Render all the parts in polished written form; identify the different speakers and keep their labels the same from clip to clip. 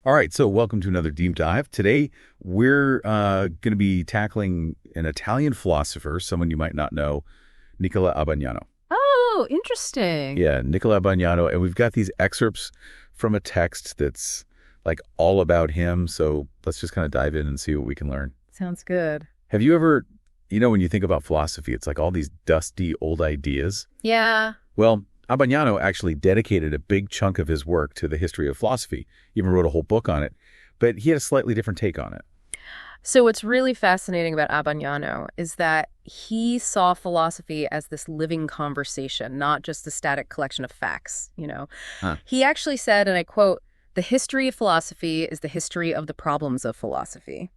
Speaker 1: All right, so welcome to another deep dive. Today, we're going to be tackling an Italian philosopher, someone you might not know, Nicola Abbagnano.
Speaker 2: Oh, interesting.
Speaker 1: Yeah, Nicola Abbagnano, and we've got these excerpts from a text that's like all about him, so let's just kind of dive in and see what we can learn.
Speaker 2: Sounds good.
Speaker 1: Have you ever, when you think about philosophy, it's like all these dusty old ideas?
Speaker 2: Yeah.
Speaker 1: Well, Abbagnano actually dedicated a big chunk of his work to the history of philosophy, even wrote a whole book on it, but he had a slightly different take on it.
Speaker 2: So what's really fascinating about Abbagnano is that he saw philosophy as this living conversation, not just a static collection of facts.
Speaker 1: Huh.
Speaker 2: He actually said, and I quote, "The history of philosophy is the history of the problems of philosophy."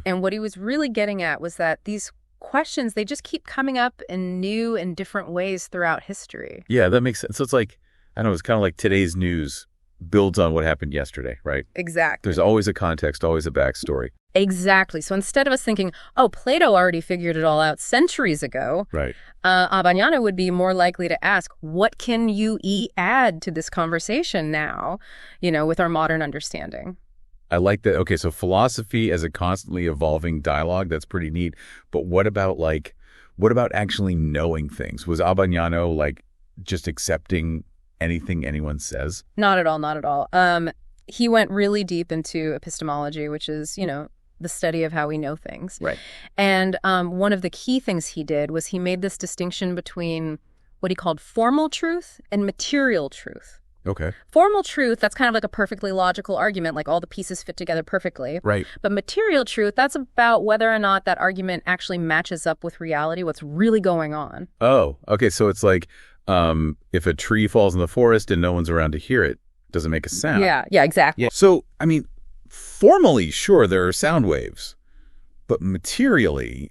Speaker 2: And what he was really getting at was that these questions, they just keep coming up in new and different ways throughout history.
Speaker 1: Yeah, that makes sense. So it's like, I don't know, it's kind of like today's news builds on what happened yesterday, right?
Speaker 2: Exactly.
Speaker 1: There's always a context, always a backstory.
Speaker 2: Exactly. So instead of us thinking, oh, Plato already figured it all out centuries ago,
Speaker 1: Right.
Speaker 2: Abbagnano would be more likely to ask, what can you add to this conversation now, with our modern understanding?
Speaker 1: I like that. Okay, so philosophy as a constantly evolving dialogue, that's pretty neat. But what about actually knowing things? Was Abbagnano like just accepting anything anyone says?
Speaker 2: Not at all, not at all. He went really deep into epistemology, which is, the study of how we know things.
Speaker 1: Right.
Speaker 2: And one of the key things he did was he made this distinction between what he called formal truth and material truth.
Speaker 1: Okay.
Speaker 2: Formal truth, that's kind of like a perfectly logical argument, like all the pieces fit together perfectly.
Speaker 1: Right.
Speaker 2: But material truth, that's about whether or not that argument actually matches up with reality, what's really going on.
Speaker 1: Oh, okay. So it's like if a tree falls in the forest and no one's around to hear it, doesn't make a sound.
Speaker 2: Yeah, exactly.
Speaker 1: Yeah. So, formally, sure, there are sound waves. But materially,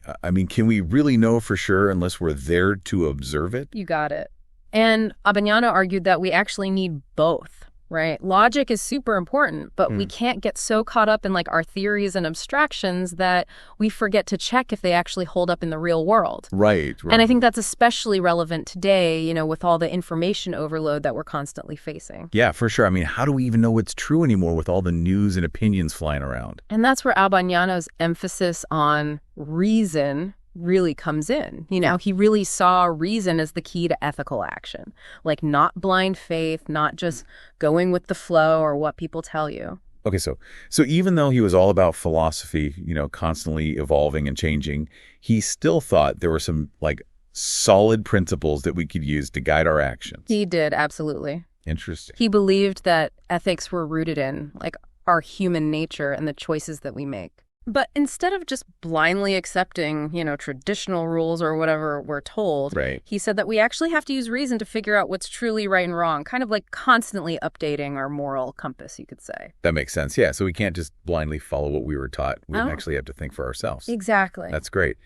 Speaker 1: can we really know for sure unless we're there to observe it?
Speaker 2: You got it. And Abbagnano argued that we actually need both, right? Logic is super important, but we can't get so caught up in like our theories and abstractions that we forget to check if they actually hold up in the real world.
Speaker 1: Right.
Speaker 2: And I think that's especially relevant today, with all the information overload that we're constantly facing.
Speaker 1: Yeah, for sure. How do we even know what's true anymore with all the news and opinions flying around?
Speaker 2: And that's where Abbagnano's emphasis on reason really comes in. He really saw reason as the key to ethical action, like not blind faith, not just going with the flow or what people tell you.
Speaker 1: Okay, so even though he was all about philosophy, constantly evolving and changing, he still thought there were some like solid principles that we could use to guide our actions.
Speaker 2: He did, absolutely.
Speaker 1: Interesting.
Speaker 2: He believed that ethics were rooted in like our human nature and the choices that we make. But instead of just blindly accepting, traditional rules or whatever we're told,
Speaker 1: right,
Speaker 2: he said that we actually have to use reason to figure out what's truly right and wrong, kind of like constantly updating our moral compass, you could say.
Speaker 1: That makes sense. Yeah, so we can't just blindly follow what we were taught. We actually have to think for ourselves.
Speaker 2: Exactly.
Speaker 1: That's great.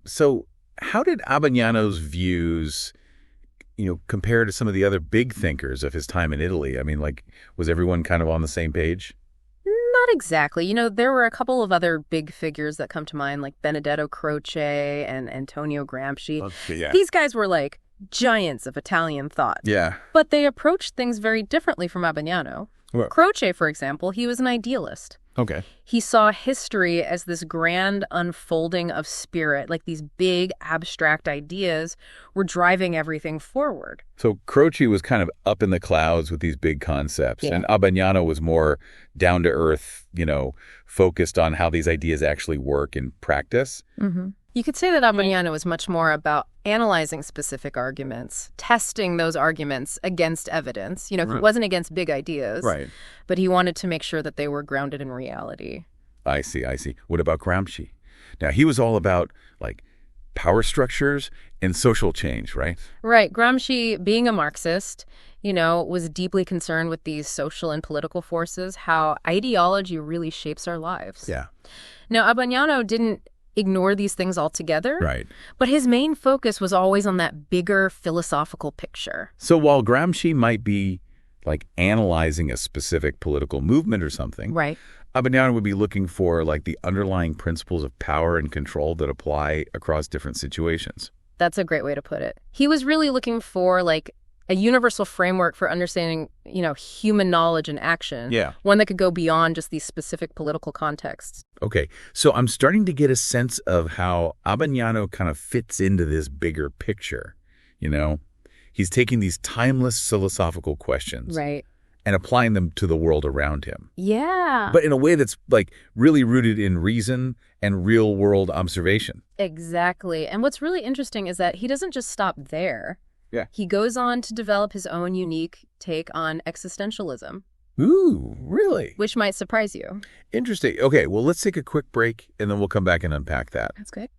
Speaker 1: So how did Abbagnano's views, compare to some of the other big thinkers of his time in Italy? Was everyone kind of on the same page?
Speaker 2: Not exactly. There were a couple of other big figures that come to mind, like Benedetto Croce and Antonio Gramsci.
Speaker 1: Okay, yeah.
Speaker 2: These guys were like giants of Italian thought.
Speaker 1: Yeah.
Speaker 2: But they approached things very differently from Abbagnano.
Speaker 1: Well,
Speaker 2: Croce, for example, he was an idealist.
Speaker 1: Okay.
Speaker 2: He saw history as this grand unfolding of spirit, like these big abstract ideas were driving everything forward.
Speaker 1: So Croce was kind of up in the clouds with these big concepts,
Speaker 2: Yeah.
Speaker 1: and Abbagnano was more down to earth, focused on how these ideas actually work in practice.
Speaker 2: Mm-hmm. You could say that Abbagnano was much more about analyzing specific arguments, testing those arguments against evidence. He wasn't against big ideas,
Speaker 1: Right.
Speaker 2: but he wanted to make sure that they were grounded in reality.
Speaker 1: I see. What about Gramsci? Now, he was all about, like, power structures and social change, right?
Speaker 2: Right. Gramsci, being a Marxist, was deeply concerned with these social and political forces, how ideology really shapes our lives.
Speaker 1: Yeah.
Speaker 2: Now, Abbagnano didn't ignore these things altogether.
Speaker 1: Right.
Speaker 2: But his main focus was always on that bigger philosophical picture.
Speaker 1: So while Gramsci might be, like, analyzing a specific political movement or something,
Speaker 2: Right.
Speaker 1: Abbagnano would be looking for, like, the underlying principles of power and control that apply across different situations.
Speaker 2: That's a great way to put it. He was really looking for, like, a universal framework for understanding, human knowledge and action.
Speaker 1: Yeah.
Speaker 2: One that could go beyond just these specific political contexts.
Speaker 1: Okay, so I'm starting to get a sense of how Abbagnano kind of fits into this bigger picture, He's taking these timeless philosophical questions
Speaker 2: Right.
Speaker 1: and applying them to the world around him.
Speaker 2: Yeah.
Speaker 1: But in a way that's really rooted in reason and real world observation.
Speaker 2: Exactly. And what's really interesting is that he doesn't just stop there.
Speaker 1: Yeah.
Speaker 2: He goes on to develop his own unique take on existentialism,
Speaker 1: Ooh, really?
Speaker 2: which might surprise you.
Speaker 1: Interesting. Okay, well, let's take a quick break and then we'll come back and unpack that.
Speaker 2: That's good.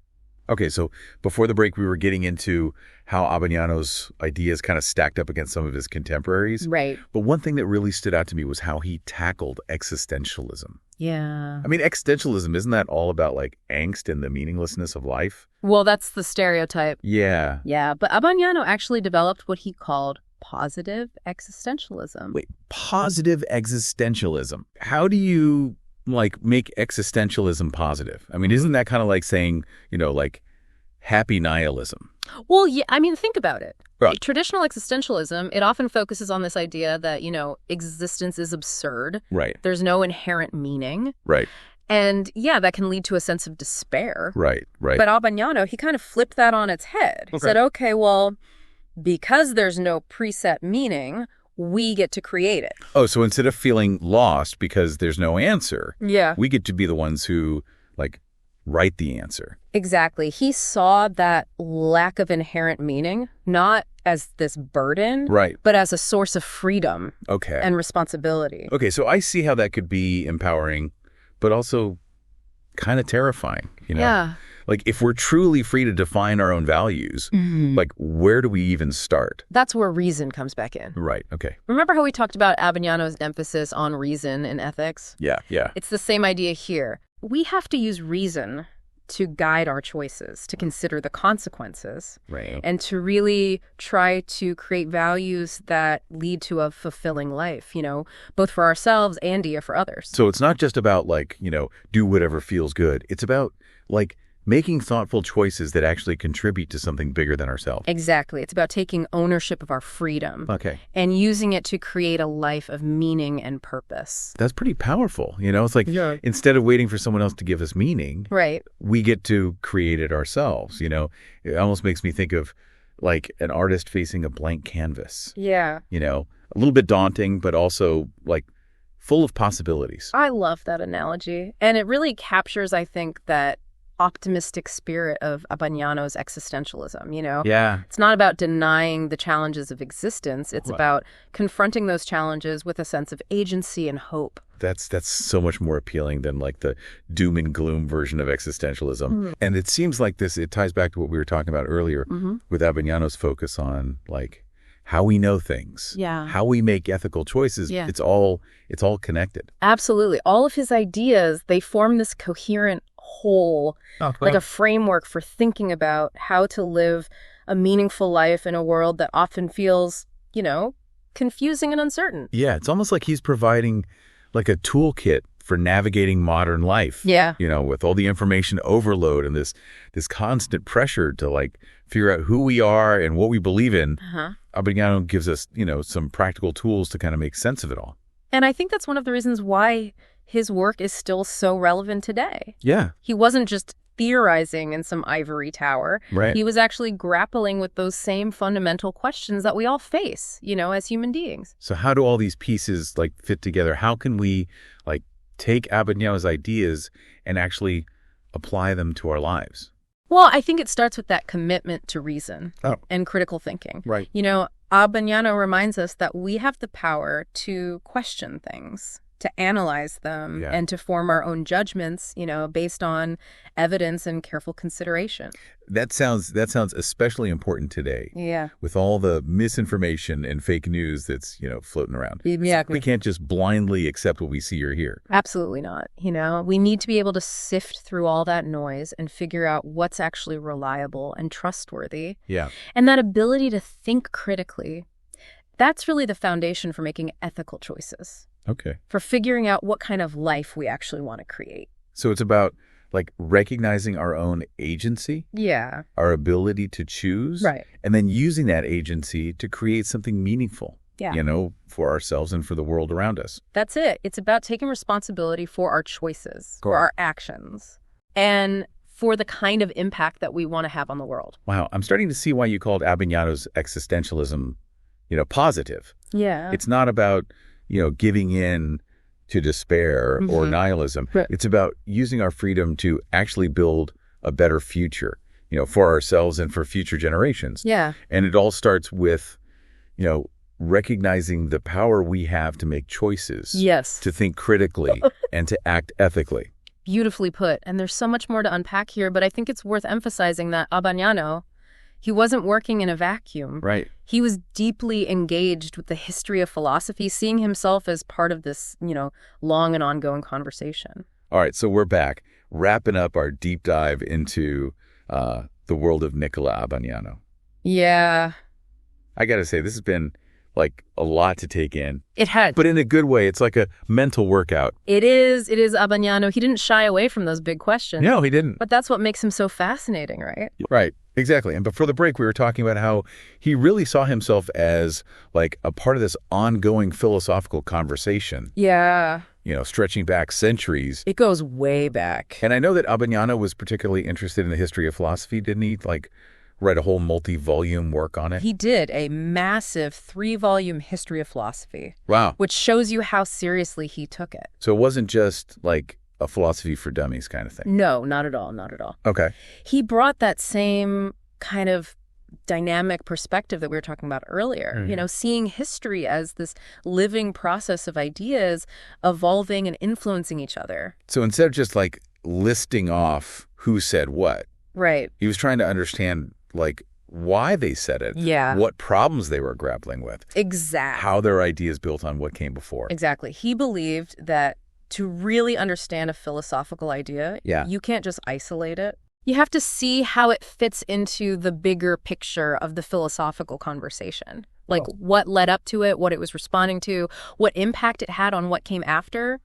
Speaker 1: Okay, so before the break, we were getting into how Abbagnano's ideas kind of stacked up against some of his contemporaries.
Speaker 2: Right.
Speaker 1: But one thing that really stood out to me was how he tackled existentialism.
Speaker 2: Yeah.
Speaker 1: I mean, existentialism, isn't that all about angst and the meaninglessness of life?
Speaker 2: Well, that's the stereotype.
Speaker 1: Yeah.
Speaker 2: Yeah, but Abbagnano actually developed what he called positive existentialism.
Speaker 1: Wait, positive existentialism. How do you make existentialism positive? I mean, isn't that kind of like saying, happy nihilism?
Speaker 2: Well, yeah, I mean, think about it.
Speaker 1: Right.
Speaker 2: Traditional existentialism, it often focuses on this idea that, existence is absurd.
Speaker 1: Right.
Speaker 2: There's no inherent meaning.
Speaker 1: Right.
Speaker 2: And yeah, that can lead to a sense of despair.
Speaker 1: Right. Right.
Speaker 2: But Abbagnano, he kind of flipped that on its head. He said, okay, well, because there's no preset meaning, we get to create it.
Speaker 1: Oh, so instead of feeling lost because there's no answer,
Speaker 2: Yeah.
Speaker 1: we get to be the ones who write the answer.
Speaker 2: Exactly. He saw that lack of inherent meaning not as this burden,
Speaker 1: Right.
Speaker 2: but as a source of freedom
Speaker 1: Okay.
Speaker 2: and responsibility.
Speaker 1: Okay, so I see how that could be empowering, but also kind of terrifying,
Speaker 2: Yeah.
Speaker 1: If we're truly free to define our own values, where do we even start?
Speaker 2: That's where reason comes back in.
Speaker 1: Right, okay.
Speaker 2: Remember how we talked about Abbagnano's emphasis on reason in ethics?
Speaker 1: Yeah, yeah.
Speaker 2: It's the same idea here. We have to use reason to guide our choices, to consider the consequences,
Speaker 1: Right.
Speaker 2: and to really try to create values that lead to a fulfilling life, both for ourselves and for others.
Speaker 1: So it's not just about do whatever feels good. It's about making thoughtful choices that actually contribute to something bigger than ourselves.
Speaker 2: Exactly. It's about taking ownership of our freedom
Speaker 1: Okay.
Speaker 2: and using it to create a life of meaning and purpose.
Speaker 1: That's pretty powerful. It's instead of waiting for someone else to give us meaning,
Speaker 2: Right.
Speaker 1: we get to create it ourselves. It almost makes me think of an artist facing a blank canvas,
Speaker 2: Yeah.
Speaker 1: a little bit daunting, but also full of possibilities.
Speaker 2: I love that analogy. And it really captures, I think, that optimistic spirit of Abbagnano's existentialism,
Speaker 1: Yeah.
Speaker 2: It's not about denying the challenges of existence. It's
Speaker 1: Right.
Speaker 2: about confronting those challenges with a sense of agency and hope.
Speaker 1: That's so much more appealing than the doom and gloom version of existentialism. And it seems like it ties back to what we were talking about earlier with Abbagnano's focus on how we know things,
Speaker 2: Yeah.
Speaker 1: how we make ethical choices.
Speaker 2: Yeah.
Speaker 1: It's all connected.
Speaker 2: Absolutely. All of his ideas, they form this coherent whole, like a framework for thinking about how to live a meaningful life in a world that often feels, confusing and uncertain.
Speaker 1: Yeah, it's almost like he's providing a toolkit for navigating modern life.
Speaker 2: Yeah.
Speaker 1: With all the information overload and this constant pressure to figure out who we are and what we believe in.
Speaker 2: Uh-huh.
Speaker 1: Abbagnano gives us, some practical tools to kind of make sense of it all.
Speaker 2: And I think that's one of the reasons why his work is still so relevant today.
Speaker 1: Yeah.
Speaker 2: He wasn't just theorizing in some ivory tower.
Speaker 1: Right.
Speaker 2: He was actually grappling with those same fundamental questions that we all face, as human beings.
Speaker 1: So how do all these pieces fit together? How can we take Abbagnano's ideas and actually apply them to our lives?
Speaker 2: Well, I think it starts with that commitment to reason
Speaker 1: Oh.
Speaker 2: and critical thinking.
Speaker 1: Right.
Speaker 2: Abbagnano reminds us that we have the power to question things, to analyze them,
Speaker 1: Yeah.
Speaker 2: and to form our own judgments, based on evidence and careful consideration.
Speaker 1: That sounds especially important today
Speaker 2: Yeah.
Speaker 1: with all the misinformation and fake news that's, floating around.
Speaker 2: Exactly.
Speaker 1: We can't just blindly accept what we see or hear.
Speaker 2: Absolutely not. We need to be able to sift through all that noise and figure out what's actually reliable and trustworthy.
Speaker 1: Yeah.
Speaker 2: And that ability to think critically, that's really the foundation for making ethical choices,
Speaker 1: Okay.
Speaker 2: for figuring out what kind of life we actually want to create.
Speaker 1: So it's about like recognizing our own agency,
Speaker 2: Yeah.
Speaker 1: our ability to choose,
Speaker 2: Right.
Speaker 1: and then using that agency to create something meaningful,
Speaker 2: Yeah.
Speaker 1: for ourselves and for the world around us.
Speaker 2: That's it. It's about taking responsibility for our choices, for our actions, and for the kind of impact that we want to have on the world.
Speaker 1: Wow, I'm starting to see why you called Abbagnano's existentialism, positive.
Speaker 2: Yeah.
Speaker 1: It's not about, giving in to despair or nihilism.
Speaker 2: Right.
Speaker 1: It's about using our freedom to actually build a better future, for ourselves and for future generations.
Speaker 2: Yeah.
Speaker 1: And it all starts with, recognizing the power we have to make choices,
Speaker 2: Yes.
Speaker 1: to think critically, and to act ethically.
Speaker 2: Beautifully put. And there's so much more to unpack here, but I think it's worth emphasizing that Abbagnano, he wasn't working in a vacuum.
Speaker 1: Right.
Speaker 2: He was deeply engaged with the history of philosophy, seeing himself as part of this, long and ongoing conversation.
Speaker 1: All right, so we're back, wrapping up our deep dive into the world of Nicola Abbagnano.
Speaker 2: Yeah.
Speaker 1: I got to say, this has been like a lot to take in,
Speaker 2: It had.
Speaker 1: but in a good way. It's like a mental workout.
Speaker 2: It is Abbagnano. He didn't shy away from those big questions.
Speaker 1: No, he didn't.
Speaker 2: But that's what makes him so fascinating, right?
Speaker 1: Right, exactly. And before the break, we were talking about how he really saw himself as like a part of this ongoing philosophical conversation,
Speaker 2: Yeah.
Speaker 1: stretching back centuries.
Speaker 2: It goes way back.
Speaker 1: And I know that Abbagnano was particularly interested in the history of philosophy, didn't he? Like write a whole multi-volume work on it?
Speaker 2: He did a massive 3-volume history of philosophy,
Speaker 1: Wow.
Speaker 2: which shows you how seriously he took it.
Speaker 1: So it wasn't just like a philosophy for dummies kind of thing.
Speaker 2: No, not at all. Not at all.
Speaker 1: Okay.
Speaker 2: He brought that same kind of dynamic perspective that we were talking about earlier, seeing history as this living process of ideas evolving and influencing each other.
Speaker 1: So instead of just like listing off who said what,
Speaker 2: Right.
Speaker 1: he was trying to understand like why they said it,
Speaker 2: Yeah.
Speaker 1: what problems they were grappling with,
Speaker 2: Exactly.
Speaker 1: how their ideas built on what came before.
Speaker 2: Exactly. He believed that to really understand a philosophical idea, you can't just isolate it. You have to see how it fits into the bigger picture of the philosophical conversation. Like what led up to it, what it was responding to, what impact it had on what came after.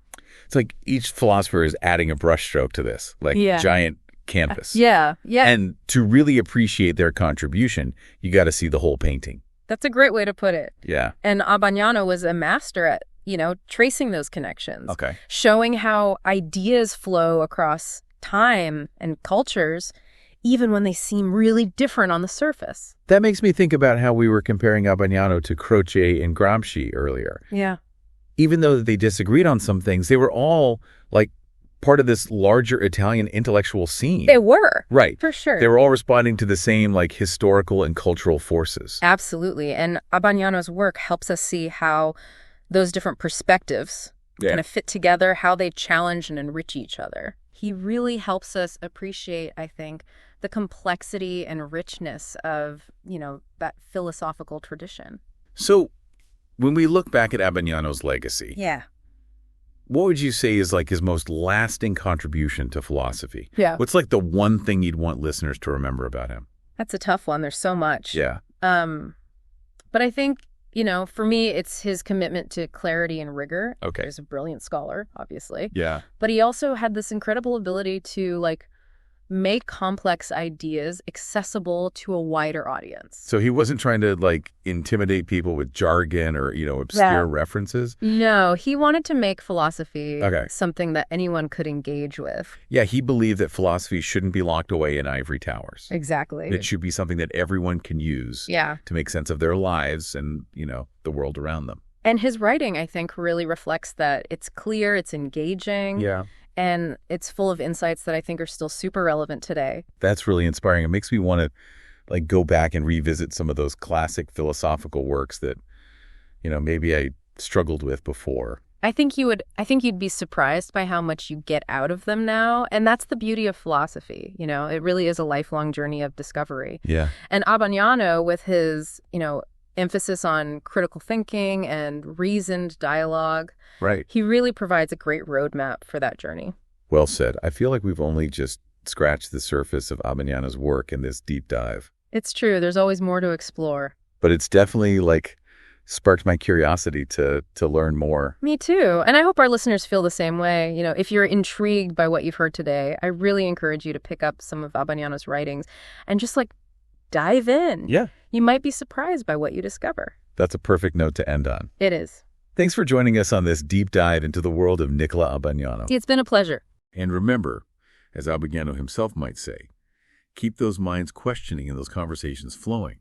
Speaker 1: It's like each philosopher is adding a brushstroke to this, like giant canvas.
Speaker 2: Yeah.
Speaker 1: And to really appreciate their contribution, you got to see the whole painting.
Speaker 2: That's a great way to put it.
Speaker 1: Yeah.
Speaker 2: And Abbagnano was a master at, tracing those connections.
Speaker 1: Okay.
Speaker 2: Showing how ideas flow across time and cultures, even when they seem really different on the surface.
Speaker 1: That makes me think about how we were comparing Abbagnano to Croce and Gramsci earlier.
Speaker 2: Yeah.
Speaker 1: Even though they disagreed on some things, they were all like part of this larger Italian intellectual scene.
Speaker 2: They were.
Speaker 1: Right.
Speaker 2: For sure.
Speaker 1: They were all responding to the same like historical and cultural forces.
Speaker 2: Absolutely. And Abbagnano's work helps us see how those different perspectives kind of fit together, how they challenge and enrich each other. He really helps us appreciate, I think, the complexity and richness of, that philosophical tradition.
Speaker 1: So when we look back at Abbagnano's legacy, what would you say is like his most lasting contribution to philosophy?
Speaker 2: Yeah.
Speaker 1: What's like the one thing you'd want listeners to remember about him?
Speaker 2: That's a tough one. There's so much.
Speaker 1: Yeah.
Speaker 2: But I think, for me, it's his commitment to clarity and rigor.
Speaker 1: Okay.
Speaker 2: He's a brilliant scholar, obviously.
Speaker 1: Yeah.
Speaker 2: But he also had this incredible ability to, make complex ideas accessible to a wider audience.
Speaker 1: So he wasn't trying to like intimidate people with jargon or, obscure references.
Speaker 2: No, he wanted to make philosophy
Speaker 1: Okay.
Speaker 2: something that anyone could engage with.
Speaker 1: Yeah, he believed that philosophy shouldn't be locked away in ivory towers.
Speaker 2: Exactly.
Speaker 1: It should be something that everyone can use to make sense of their lives and, the world around them.
Speaker 2: And his writing, I think, really reflects that. It's clear, it's engaging.
Speaker 1: Yeah.
Speaker 2: And it's full of insights that I think are still super relevant today.
Speaker 1: That's really inspiring. It makes me want to like go back and revisit some of those classic philosophical works that, maybe I struggled with before.
Speaker 2: I think you'd be surprised by how much you get out of them now. And that's the beauty of philosophy. It really is a lifelong journey of discovery.
Speaker 1: Yeah.
Speaker 2: And Abbagnano, with his, emphasis on critical thinking and reasoned dialogue,
Speaker 1: Right.
Speaker 2: he really provides a great roadmap for that journey.
Speaker 1: Well said. I feel like we've only just scratched the surface of Abbagnano's work in this deep dive.
Speaker 2: It's true. There's always more to explore.
Speaker 1: But it's definitely like sparked my curiosity to learn more.
Speaker 2: Me too. And I hope our listeners feel the same way. If you're intrigued by what you've heard today, I really encourage you to pick up some of Abbagnano's writings and just dive in.
Speaker 1: Yeah.
Speaker 2: You might be surprised by what you discover.
Speaker 1: That's a perfect note to end on.
Speaker 2: It is.
Speaker 1: Thanks for joining us on this deep dive into the world of Nicola Abbagnano.
Speaker 2: It's been a pleasure.
Speaker 1: And remember, as Abbagnano himself might say, keep those minds questioning and those conversations flowing.